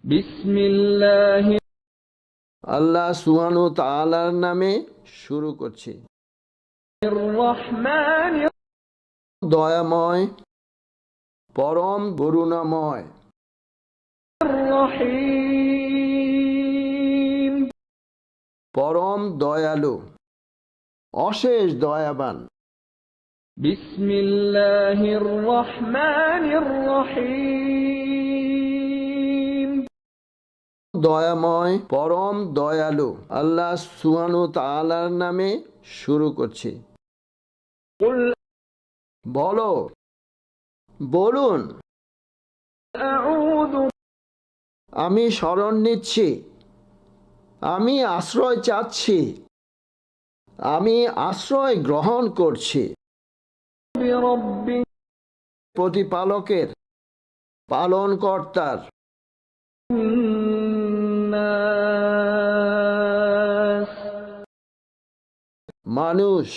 বিসমিল্লাহ, আল্লাহ সুবহানাহু ওয়া তাআলার নামে শুরু করছি। রহমান, দয়াময়, পরম করুণাময়। রহিম, পরম দয়ালু, অশেষ দয়াবান। বিসমিল্লাহির রহমানির রহিম, দয়াময়, পরম দয়ালু আল্লাহ সুবহানাহু ওয়া তাআলার নামে শুরু করছি। বলো, বলুন, আমি শরণ নিচ্ছি, আমি আশ্রয় চাচ্ছি, আমি আশ্রয় গ্রহণ করছি প্রতিপালকের, পালনকর্তার। মানুষ,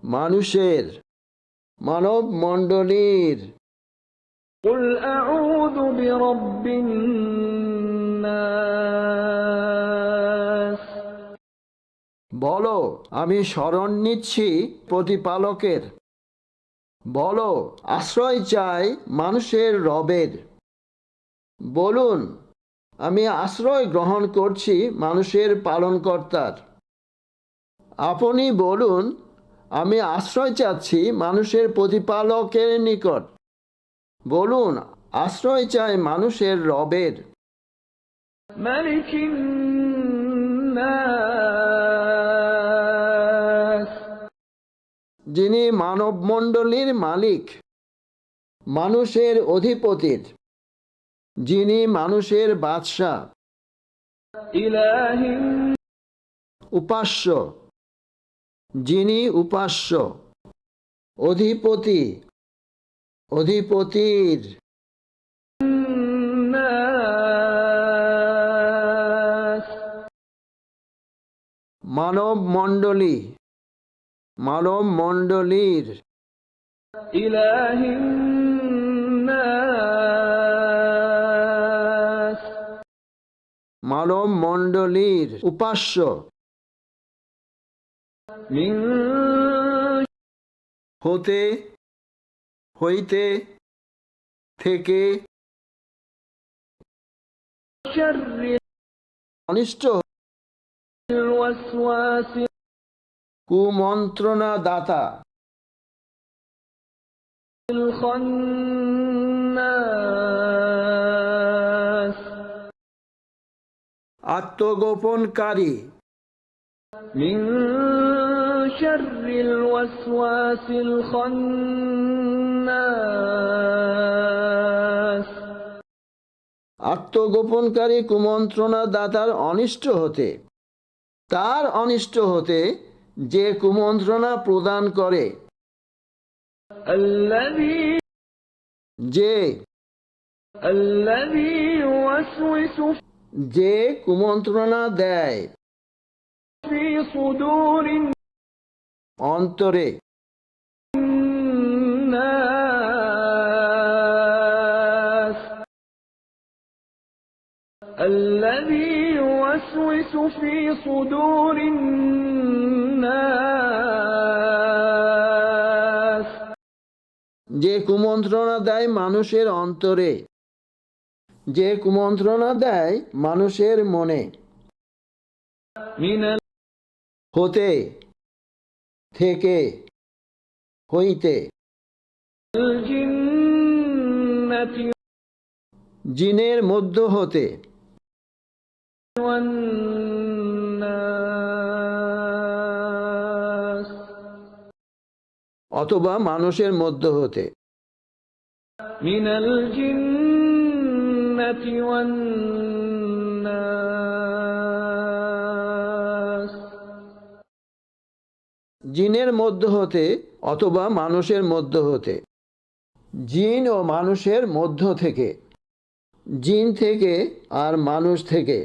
মানুষের, মানব মণ্ডলীর। বলো, আমি শরণ নিচ্ছি প্রতিপালকের। বলো, আশ্রয় চাই মানুষের রবের। বলুন, আমি আশ্রয় গ্রহণ করছি মানুষের পালনকর্তার। আপনি বলুন, আমি আশ্রয় চাচ্ছি মানুষের প্রতিপালকের নিকট। বলুন, আশ্রয় চাই মানুষের রবের। মালিকিন নাস, যিনি মানবমণ্ডলীর মালিক, মানুষের অধিপতির, যিনি মানুষের বাদশাহ। ইলাহিন, উপাস্য, যিনি উপাস্য। অধিপতি, অধিপতির। মানব মণ্ডলী, মানব মণ্ডলীর। ইলাহিন নাস, মানব মণ্ডলীর উপাস্য। মিন, হতে, হইতে, থেকে। অনিষ্ট, কুমন্ত্রণা দাতা। আত্মগোপনকারী। মিন শাররিল ওয়াসওয়াসিল খান্নাস, আত্মগোপনকারী কুমন্ত্রণা দাতার অনিষ্ট হতে, তার অনিষ্ট হতে যে কুমন্ত্রণা প্রদান করে। আল্লাযী, যে, আল্লাযী ইউওয়াসওয়িসু, যে কুমন্ত্রণা দেয়। ফি সুদুরিন, অন্তরে। নাস, আল্লাযী ইউওয়াসওয়িসু ফি সুদুরিন নাস, যে কুমন্ত্রণা দেয় মানুষের অন্তরে, যে কুমন্ত্রণা দেয় মানুষের মনে। মিনাল, হতে, থেকে, হইতে। জিন্নাতি, জিনের মধ্য হতে। ওয়ান্নাস, অথবা মানুষের মধ্য হতে। মিনাল জিন্নাতি ওয়ান্নাস, জিনের মধ্য হতে অথবা মানুষের মধ্য হতে। জিন ও মানুষের মধ্য থেকে, জিন থেকে আর মানুষ থেকে।